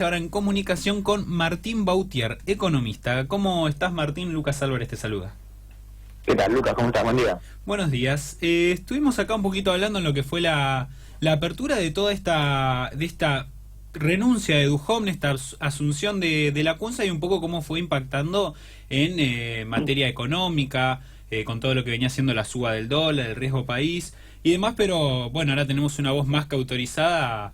Ahora en comunicación con Martín Bautier, economista. ¿Cómo estás, Martín? Lucas Álvarez te saluda. ¿Qué tal, Lucas? ¿Cómo estás? Buen día. Buenos días. Estuvimos acá un poquito hablando en lo que fue la apertura de toda esta renuncia de Duhovne, esta asunción de la CUNSA y un poco cómo fue impactando en materia económica, con todo lo que venía siendo la suba del dólar, el riesgo país y demás, pero bueno, ahora tenemos una voz más que autorizada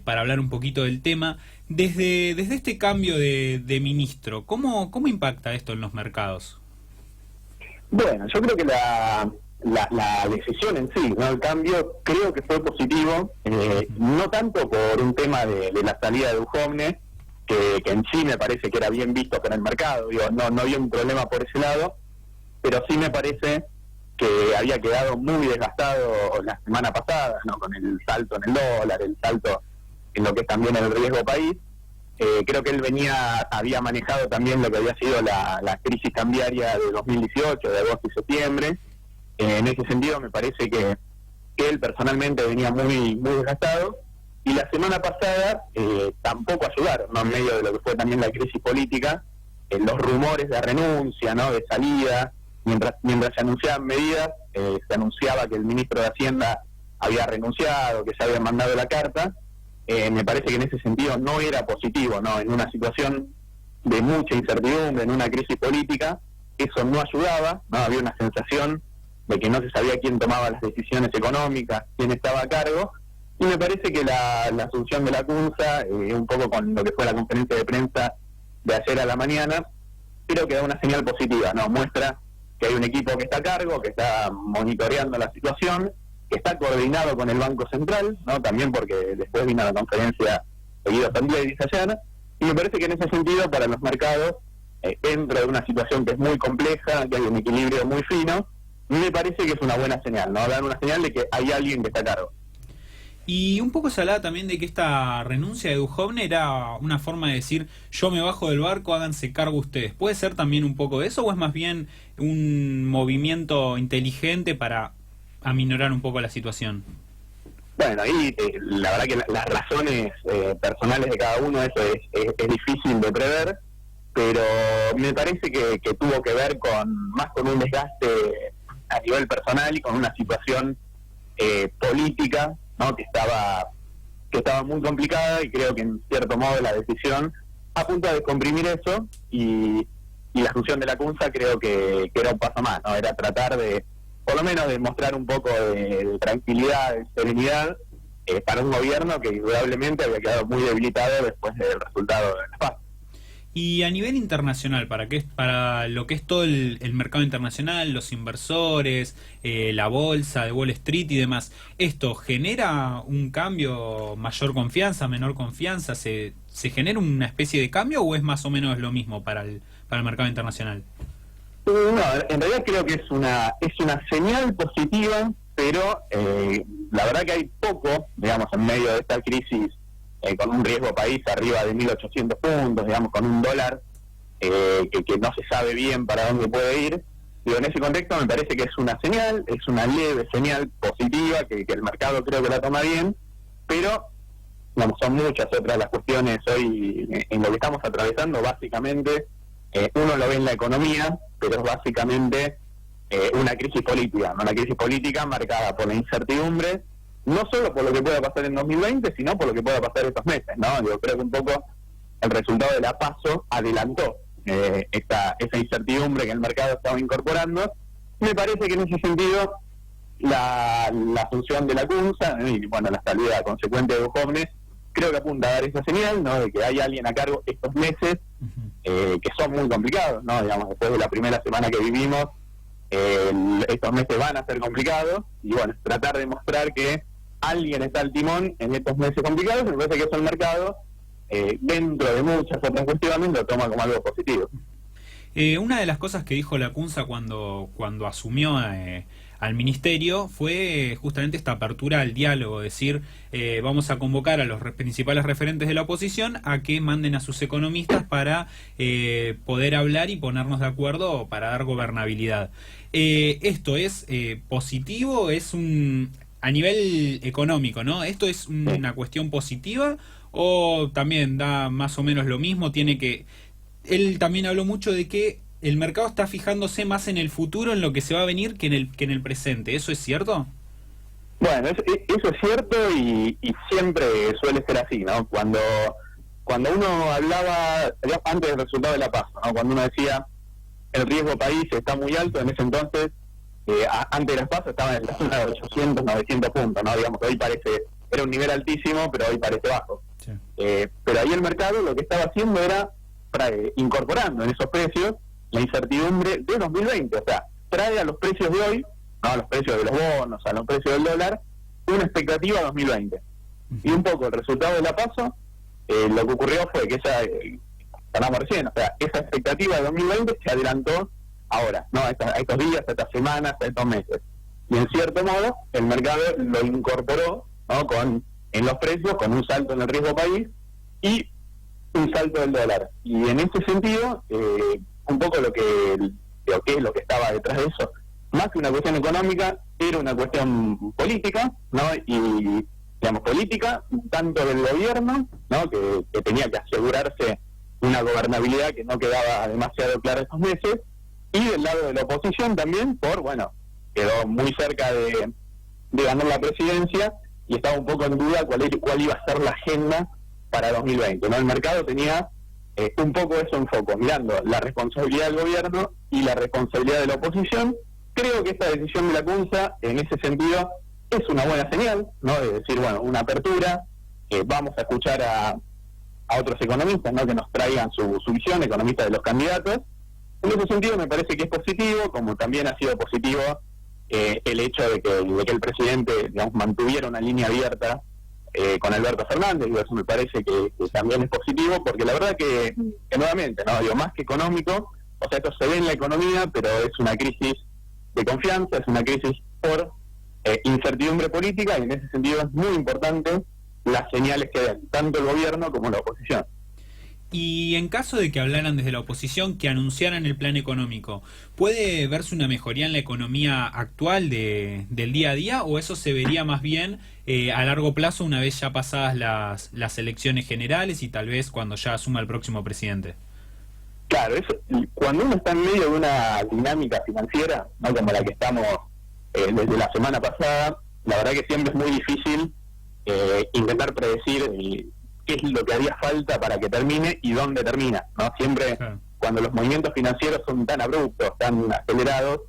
para hablar un poquito del tema. Desde este cambio de ministro, ¿cómo impacta esto en los mercados? Bueno, yo creo que la decisión en sí, ¿no? El cambio, creo que fue positivo, no tanto por un tema de la salida de Duhovne, que en sí me parece que era bien visto por el mercado, digo, no había un problema por ese lado, pero sí me parece que había quedado muy desgastado la semana pasada, ¿no? Con el salto en el dólar, el salto en lo que es también el riesgo país. Creo que él había manejado también lo que había sido la crisis cambiaria de 2018, de agosto y septiembre. En ese sentido me parece que él personalmente venía muy desgastado, y la semana pasada tampoco ayudaron, ¿no? En medio de lo que fue también la crisis política, los rumores de renuncia, ¿no? De salida, mientras se anunciaban medidas, se anunciaba que el ministro de Hacienda había renunciado, que se había mandado la carta. Me parece que en ese sentido no era positivo, ¿no? En una situación de mucha incertidumbre, en una crisis política, eso no ayudaba, ¿no? Había una sensación de que no se sabía quién tomaba las decisiones económicas, quién estaba a cargo, y me parece que la asunción de la CUNSA, un poco con lo que fue la conferencia de prensa de ayer a la mañana, creo que da una señal positiva, ¿no? Muestra que hay un equipo que está a cargo, que está monitoreando la situación, que está coordinado con el Banco Central, ¿no? También porque después vino la conferencia de Guido Pernlier ayer, y me parece que en ese sentido, para los mercados, dentro de una situación que es muy compleja, que hay un equilibrio muy fino, me parece que es una buena señal, ¿no? Dar una señal de que hay alguien que está a cargo. Y un poco se hablaba también de que esta renuncia de Duhovne era una forma de decir: yo me bajo del barco, háganse cargo ustedes. ¿Puede ser también un poco de eso o es más bien un movimiento inteligente para aminorar un poco la situación? Bueno, ahí la verdad que las razones personales de cada uno, eso es difícil de prever, pero me parece que tuvo que ver más con un desgaste a nivel personal y con una situación política, ¿no? que estaba muy complicada, y creo que en cierto modo la decisión apunta a descomprimir eso, y la función de la CUNSA creo que era un paso más, ¿no? Era tratar de, por lo menos, de mostrar un poco de tranquilidad, de serenidad, para un gobierno que indudablemente había quedado muy debilitado después del resultado de la PAS. Y a nivel internacional, para lo que es todo el mercado internacional, los inversores, la bolsa de Wall Street y demás, ¿esto genera un cambio, mayor confianza, menor confianza? ¿Se genera una especie de cambio o es más o menos lo mismo para el mercado internacional? No, en realidad creo que es una señal positiva, pero la verdad que hay poco, digamos, en medio de esta crisis, con un riesgo país arriba de 1.800 puntos, digamos, con un dólar que no se sabe bien para dónde puede ir. Digo, en ese contexto me parece que es una señal, es una leve señal positiva, que el mercado creo que la toma bien, pero digamos, son muchas otras las cuestiones hoy en lo que estamos atravesando. Básicamente, uno lo ve en la economía, pero es básicamente una crisis política, ¿no? Una crisis política marcada por la incertidumbre, no solo por lo que pueda pasar en 2020, sino por lo que pueda pasar estos meses, ¿no? Yo creo que un poco el resultado de la PASO adelantó esa incertidumbre que el mercado estaba incorporando. Me parece que en ese sentido la función de la CUNSA, y bueno, la salida consecuente de Duhovne, creo que apunta a dar esa señal, ¿no? De que hay alguien a cargo estos meses, que son muy complicados, ¿no? Digamos, después de la primera semana que vivimos, estos meses van a ser complicados, y bueno, tratar de mostrar que alguien está al timón en estos meses complicados. Me parece que eso el mercado, dentro de muchas otras cuestiones, lo toma como algo positivo. Una de las cosas que dijo la CUNSA cuando asumió al ministerio fue justamente esta apertura al diálogo, decir, vamos a convocar a los principales referentes de la oposición a que manden a sus economistas para poder hablar y ponernos de acuerdo para dar gobernabilidad. ¿Esto es positivo? ¿Es a nivel económico, ¿no? ¿Esto es una cuestión positiva o también da más o menos lo mismo, él también habló mucho de que el mercado está fijándose más en el futuro, en lo que se va a venir, que en el presente. ¿Eso es cierto? Bueno, eso es cierto y siempre suele ser así, ¿no? Cuando uno hablaba, antes del resultado de la PASO, ¿no? Cuando uno decía el riesgo país está muy alto, en ese entonces, antes de las PASO estaba en la zona de 800, 900 puntos, ¿no? Digamos que hoy era un nivel altísimo, pero hoy parece bajo. Sí. Pero ahí el mercado lo que estaba haciendo era incorporando en esos precios la incertidumbre de 2020, o sea, trae a los precios de hoy, no a los precios de los bonos, a los precios del dólar, una expectativa 2020. Y un poco el resultado de la PASO, lo que ocurrió fue que hablamos recién, o sea, esa expectativa de 2020 se adelantó ahora, ¿no? A estos días, a estas semanas, a estos meses. Y en cierto modo, el mercado lo incorporó, ¿no? En los precios, con un salto en el riesgo país y un salto del dólar. Y en ese sentido, un poco lo que estaba detrás de eso, más que una cuestión económica, era una cuestión política, ¿no? Y, digamos, política, tanto del gobierno, ¿no? Que tenía que asegurarse una gobernabilidad que no quedaba demasiado clara estos meses, y del lado de la oposición también, quedó muy cerca de ganar la presidencia, y estaba un poco en duda cuál iba a ser la agenda para 2020, ¿no? El mercado tenía un poco eso en foco, mirando la responsabilidad del gobierno y la responsabilidad de la oposición. Creo que esta decisión de la CUNSA, en ese sentido, es una buena señal, ¿no? De decir, bueno, una apertura, vamos a escuchar a otros economistas, ¿no? Que nos traigan su visión, economistas de los candidatos. En ese sentido me parece que es positivo, como también ha sido positivo el hecho de que el presidente, digamos, mantuviera una línea abierta con Alberto Fernández, y eso me parece que también es positivo, porque la verdad que nuevamente, ¿no? Digo, más que económico, o sea, esto se ve en la economía, pero es una crisis de confianza, es una crisis por incertidumbre política, y en ese sentido es muy importante las señales que dan tanto el gobierno como la oposición. Y en caso de que hablaran desde la oposición, que anunciaran el plan económico, ¿puede verse una mejoría en la economía actual del día a día, o eso se vería más bien a largo plazo, una vez ya pasadas las elecciones generales y tal vez cuando ya asuma el próximo presidente? Claro, cuando uno está en medio de una dinámica financiera, ¿no? Como la que estamos desde la semana pasada, la verdad que siempre es muy difícil intentar predecir qué es lo que haría falta para que termine y dónde termina, ¿no? Siempre, claro, cuando los movimientos financieros son tan abruptos, tan acelerados,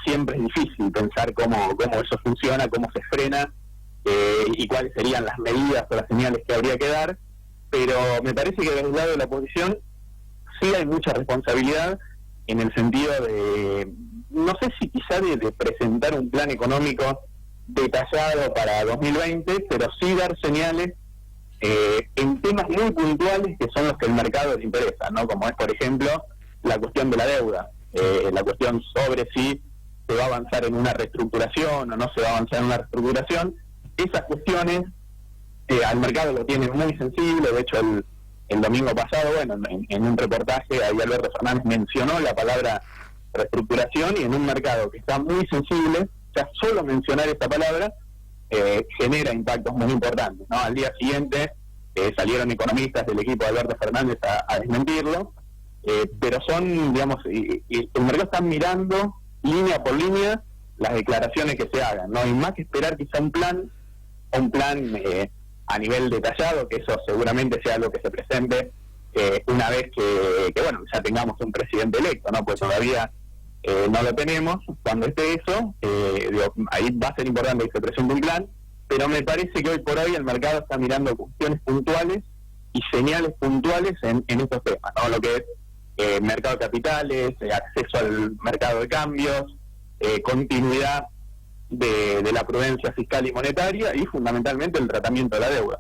siempre es difícil pensar cómo eso funciona, cómo se frena, y cuáles serían las medidas o las señales que habría que dar. Pero me parece que desde el lado de la oposición sí hay mucha responsabilidad, en el sentido de, no sé si quizá de presentar un plan económico detallado para 2020, pero sí dar señales en temas muy puntuales que son los que el mercado le interesa, ¿no? Como es, por ejemplo, la cuestión de la deuda, la cuestión sobre si se va a avanzar en una reestructuración o no se va a avanzar en una reestructuración. Esas cuestiones al mercado lo tiene muy sensible. De hecho, el domingo pasado, bueno, en un reportaje, ahí Alberto Fernández mencionó la palabra reestructuración, y en un mercado que está muy sensible, ya solo mencionar esta palabra genera impactos muy importantes, ¿no? Al día siguiente salieron economistas del equipo de Alberto Fernández a desmentirlo, pero son, digamos, y el mercado está mirando línea por línea las declaraciones que se hagan, ¿no? Y más que esperar quizá un plan a nivel detallado, que eso seguramente sea lo que se presente una vez que bueno, ya tengamos un presidente electo, ¿no? Pues todavía no lo tenemos. Cuando esté eso, ahí va a ser importante que se presente un plan, pero me parece que hoy por hoy el mercado está mirando cuestiones puntuales y señales puntuales en estos temas, ¿no? Lo que es mercado de capitales, acceso al mercado de cambios, continuidad de la prudencia fiscal y monetaria, y fundamentalmente el tratamiento de la deuda.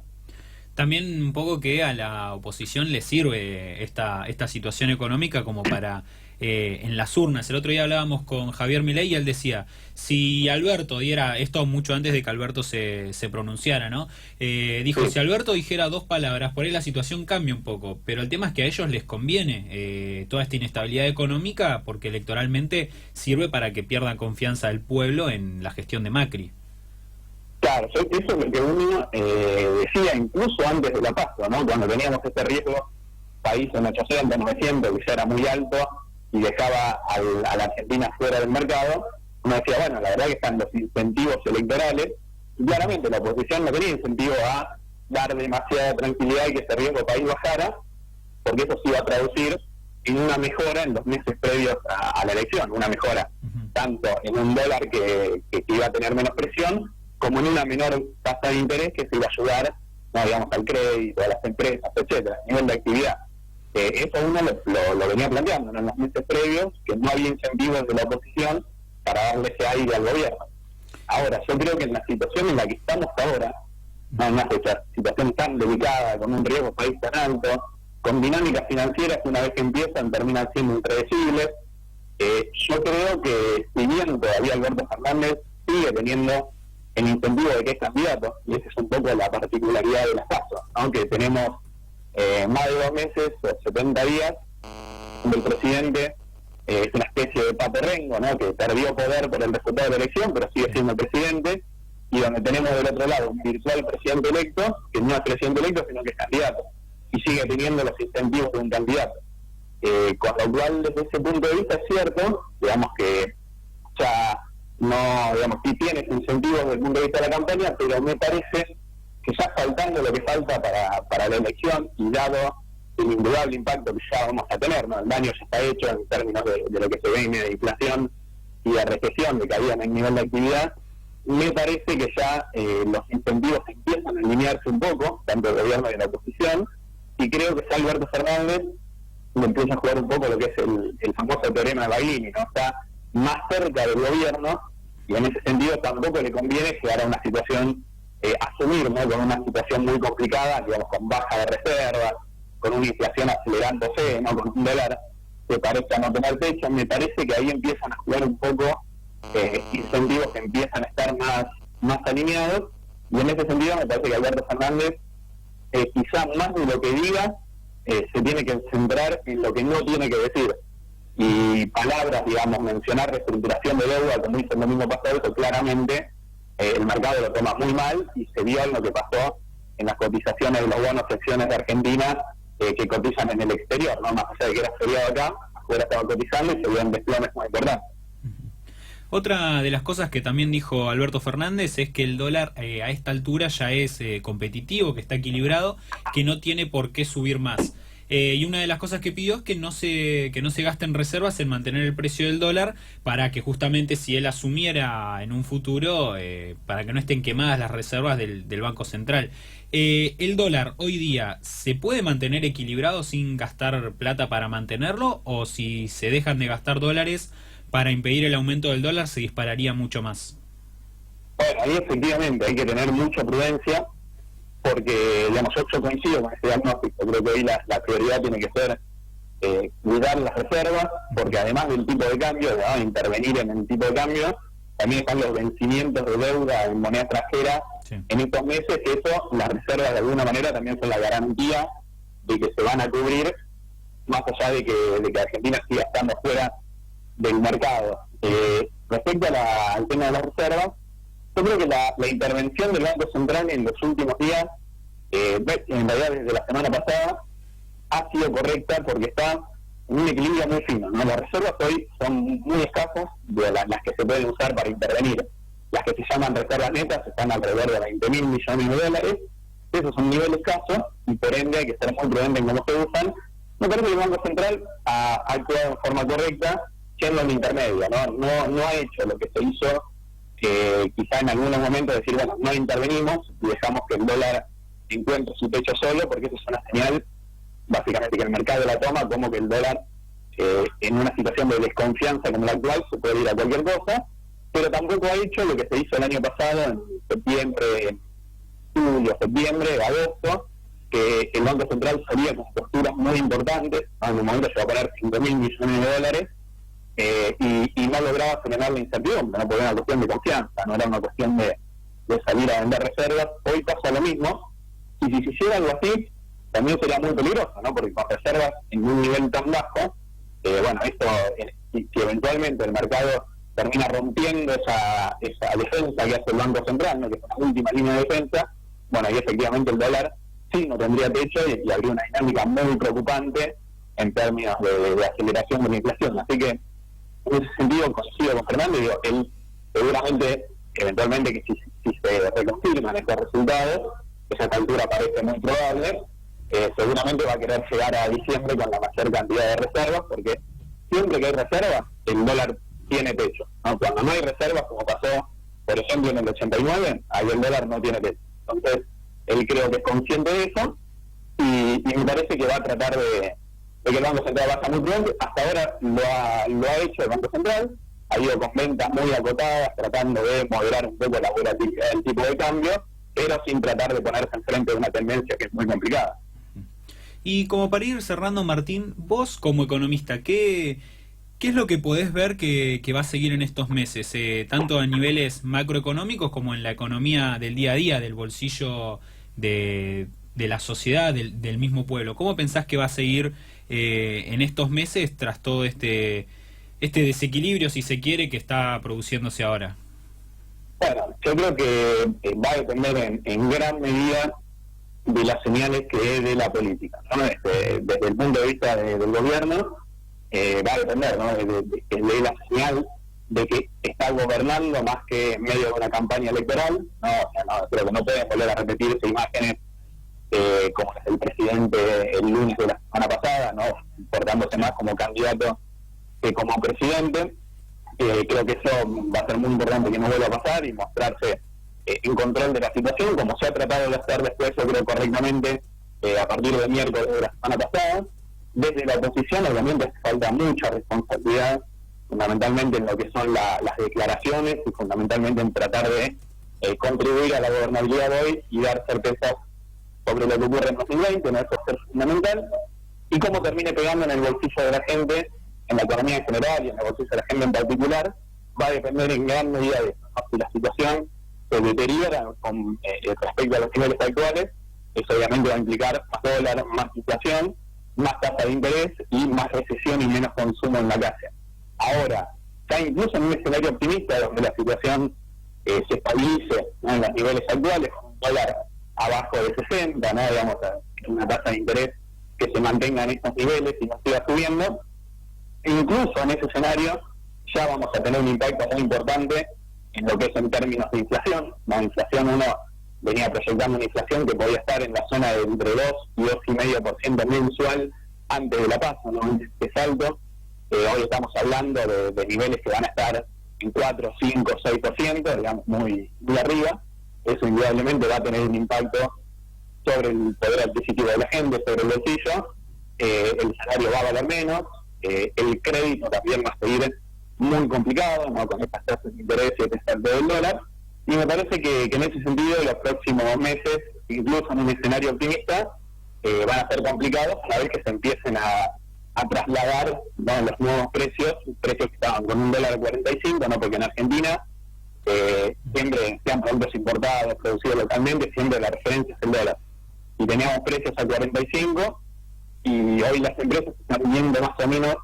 También un poco que a la oposición le sirve esta situación económica como para en las urnas. El otro día hablábamos con Javier Milei y él decía, si Alberto diera, esto mucho antes de que Alberto se pronunciara, ¿no? Dijo, si Alberto dijera dos palabras, por ahí la situación cambia un poco, pero el tema es que a ellos les conviene toda esta inestabilidad económica, porque electoralmente sirve para que pierda confianza el pueblo en la gestión de Macri. Claro, eso es lo que uno decía incluso antes de la PASO, ¿no? Cuando teníamos este riesgo país en 800, 900, que ya era muy alto y dejaba a la Argentina fuera del mercado, uno decía, bueno, la verdad que están los incentivos electorales, y claramente la oposición no tenía incentivo a dar demasiada tranquilidad y que ese riesgo país bajara, porque eso se iba a traducir en una mejora en los meses previos a la elección, una mejora tanto en un dólar que iba a tener menos presión, como en una menor tasa de interés que se iba a ayudar, no, digamos, al crédito, a las empresas, etcétera, a nivel de actividad. Eso uno lo venía planteando, ¿no? En los meses previos, que no había incentivos de la oposición para darle ese aire al gobierno. Ahora, yo creo que en la situación en la que estamos ahora, no en una situación tan delicada, con un riesgo país tan alto, con dinámicas financieras que una vez que empiezan terminan siendo impredecibles, yo creo que si bien todavía Alberto Fernández sigue teniendo el incentivo de que es candidato, y esa es un poco la particularidad de las PASO, aunque tenemos más de 2 meses o 70 días del presidente, es una especie de Pato Rengo, ¿no? Que perdió poder por el resultado de la elección, pero sigue siendo presidente, y donde tenemos del otro lado un virtual presidente electo, que no es presidente electo, sino que es candidato, y sigue teniendo los incentivos de un candidato. Con lo cual, desde ese punto de vista, es cierto, digamos que ya no, digamos, sí tiene incentivos desde el punto de vista de la campaña, pero me parece que ya faltando lo que falta para la elección y dado el indudable impacto que ya vamos a tener, ¿no? El daño ya está hecho en términos de lo que se viene de inflación y de recesión, de caída en el nivel de actividad, me parece que ya los incentivos empiezan a alinearse un poco, tanto del gobierno y de la oposición, y creo que ya Alberto Fernández le empieza a jugar un poco lo que es el famoso teorema de Baglini, ¿no? Está más cerca del gobierno, y en ese sentido tampoco le conviene llegar a una situación, asumir, ¿no? Con una situación muy complicada, digamos, con baja de reservas, con una inflación acelerándose, ¿no? Con un dólar que parece no tener techo. Me parece que ahí empiezan a jugar un poco incentivos que empiezan a estar más alineados, y en ese sentido me parece que Alberto Fernández, quizá más de lo que diga, se tiene que centrar en lo que no tiene que decir. Y palabras, digamos, mencionar reestructuración de deuda, como hizo el domingo pasado, eso claramente el mercado lo toma muy mal, y se vio en lo que pasó en las cotizaciones de los bonos secciones de Argentina que cotizan en el exterior, ¿no? Más allá de que era feriado acá, afuera estaban cotizando y se vieron desplomes muy importantes. Otra de las cosas que también dijo Alberto Fernández es que el dólar a esta altura ya es competitivo, que está equilibrado, que no tiene por qué subir más. Y una de las cosas que pidió es que no se gasten reservas en mantener el precio del dólar, para que justamente si él asumiera en un futuro, para que no estén quemadas las reservas del Banco Central. ¿El dólar hoy día se puede mantener equilibrado sin gastar plata para mantenerlo? ¿O si se dejan de gastar dólares para impedir el aumento del dólar, se dispararía mucho más? Bueno, ahí efectivamente hay que tener mucha prudencia, porque, digamos, yo coincido con ese diagnóstico. Creo que hoy la prioridad tiene que ser cuidar las reservas, porque además del tipo de cambio, ¿no? Intervenir en el tipo de cambio, también están los vencimientos de deuda en moneda extranjera. Sí. En estos meses, eso, las reservas de alguna manera también son la garantía de que se van a cubrir, más allá de que Argentina siga estando fuera del mercado. Respecto al tema de las reservas, yo creo que la intervención del Banco Central en los últimos días, en realidad desde la semana pasada, ha sido correcta, porque está en un equilibrio muy fino, ¿no? Las reservas hoy son muy escasas, de las que se pueden usar para intervenir. Las que se llaman reservas netas están alrededor de 20.000 millones de dólares. Eso es un nivel escaso, y por ende hay que ser muy prudente en cómo se usan. Me parece que el Banco Central ha actuado en forma correcta, siendo un intermedio, no ha hecho lo que se hizo, quizá en algunos momentos decir, bueno, no intervenimos y dejamos que el dólar encuentre su techo solo, porque eso es una señal, básicamente, que el mercado la toma como que el dólar, en una situación de desconfianza como la actual, se puede ir a cualquier cosa, pero tampoco ha hecho lo que se hizo el año pasado, en septiembre, julio, septiembre, agosto, que el Banco Central salía con posturas muy importantes, en un momento llegó a poner 5.000 millones de dólares, y no lograba frenar la incertidumbre, no, porque era una cuestión de confianza, no era una cuestión de salir a vender reservas. Hoy pasa lo mismo, y si se hiciera algo así, también sería muy peligroso, ¿no? Porque con reservas en un nivel tan bajo, bueno, esto, si eventualmente el mercado termina rompiendo esa defensa que hace el Banco Central, ¿no? Que es una última línea de defensa. Bueno, y efectivamente el dólar sí no tendría techo y habría una dinámica muy preocupante en términos de aceleración de la inflación. Así que, en ese sentido, coincido con Fernando, digo, él seguramente, eventualmente, que si se reconfirman estos resultados, esa altura parece muy probable, seguramente va a querer llegar a diciembre con la mayor cantidad de reservas, porque siempre que hay reservas, el dólar tiene techo, ¿no? Cuando no hay reservas, como pasó, por ejemplo, en el 89, ahí el dólar no tiene techo. Entonces, él creo que es consciente de eso, y me parece que va a tratar de que el Banco Central baja muy pronto. Hasta ahora lo ha hecho el Banco Central, ha ido con ventas muy acotadas, tratando de moderar un poco la volatilidad del tipo de cambio, pero sin tratar de ponerse enfrente de una tendencia que es muy complicada. Y como para ir cerrando, Martín, vos como economista, ¿qué es lo que podés ver que va a seguir en estos meses? Tanto a niveles macroeconómicos como en la economía del día a día, del bolsillo de la sociedad, del mismo pueblo. ¿Cómo pensás que va a seguir en estos meses tras todo este desequilibrio, si se quiere, que está produciéndose ahora? Bueno, yo creo que va a depender en gran medida de las señales que dé la política, ¿no? Desde el punto de vista del gobierno, va a depender, ¿no? de la señal de que está gobernando más que en medio de una campaña electoral, ¿no? O sea, no, creo que no pueden volver a repetirse imágenes como el presidente el lunes de la semana pasada, ¿no? Portándose más como candidato que como presidente. Creo que eso va a ser muy importante que no vuelva a pasar y mostrarse en control de la situación, como se ha tratado de hacer después, yo creo, correctamente, a partir del miércoles de la semana pasada. Desde la oposición, obviamente, falta mucha responsabilidad, fundamentalmente en lo que son las declaraciones y fundamentalmente en tratar de contribuir a la gobernabilidad de hoy y dar certezas sobre lo que ocurre en 2020, ¿no? Eso va a ser fundamental. Y cómo termine pegando en el bolsillo de la gente, en la economía en general y en el bolsillo de la gente en particular, va a depender en gran medida de eso, ¿no? Si la situación se deteriora respecto a los niveles actuales, eso obviamente va a implicar más dólar, más inflación, más tasa de interés y más recesión y menos consumo en la casa. Ahora, ya incluso en un escenario optimista donde la situación se estabilice, ¿no? En los niveles actuales, con un dólar abajo de 60, ¿no? Digamos, una tasa de interés que se mantenga en estos niveles y no siga subiendo, incluso en ese escenario ya vamos a tener un impacto muy importante en lo que es en términos de inflación, ¿no? Inflación, uno venía proyectando una inflación que podía estar en la zona de entre 2 y 2,5% mensual antes de la paso, ¿no? Este salto, hoy estamos hablando de niveles que van a estar en 4, 5, 6%, digamos, muy arriba. Eso indudablemente va a tener un impacto sobre el poder adquisitivo de la gente, sobre el bolsillo. El salario va a valer menos, el crédito también va a seguir muy complicado, ¿no? Con estas tasas de interés y este salto del dólar. Y me parece que en ese sentido los próximos meses, incluso en un escenario optimista, van a ser complicados a la vez que se empiecen a trasladar, ¿no? Los nuevos precios que estaban con $1.45, ¿no? Porque en Argentina siempre sean productos importados, producidos localmente, siempre la referencia es el dólar. Y teníamos precios a 45 y hoy las empresas están viendo más o menos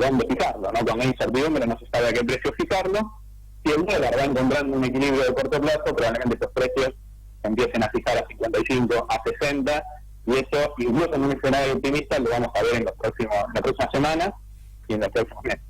dónde fijarlo, ¿no? Con la incertidumbre no se sabe a qué precio fijarlo. Si el dólar va encontrando un equilibrio de corto plazo, probablemente esos precios empiecen a fijar a 55, a 60, y eso, incluso en un escenario optimista, lo vamos a ver en las próximas semanas y en los próximos meses.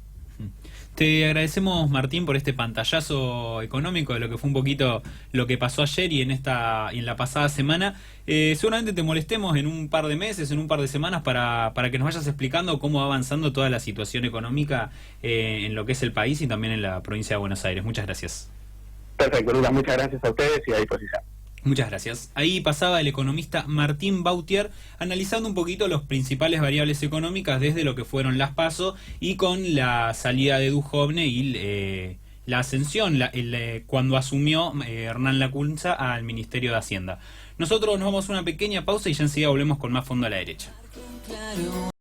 Te agradecemos, Martín, por este pantallazo económico de lo que fue un poquito lo que pasó ayer y en la pasada semana. Seguramente te molestemos en un par de meses, en un par de semanas, para que nos vayas explicando cómo va avanzando toda la situación económica en lo que es el país y también en la provincia de Buenos Aires. Muchas gracias. Perfecto, Lucas, muchas gracias a ustedes y a disposición. Muchas gracias. Ahí pasaba el economista Martín Bautier analizando un poquito las principales variables económicas desde lo que fueron las PASO y con la salida de Duhovne y la ascensión cuando asumió Hernán Lacunza al Ministerio de Hacienda. Nosotros nos vamos a una pequeña pausa y ya enseguida volvemos con más Fondo a la Derecha.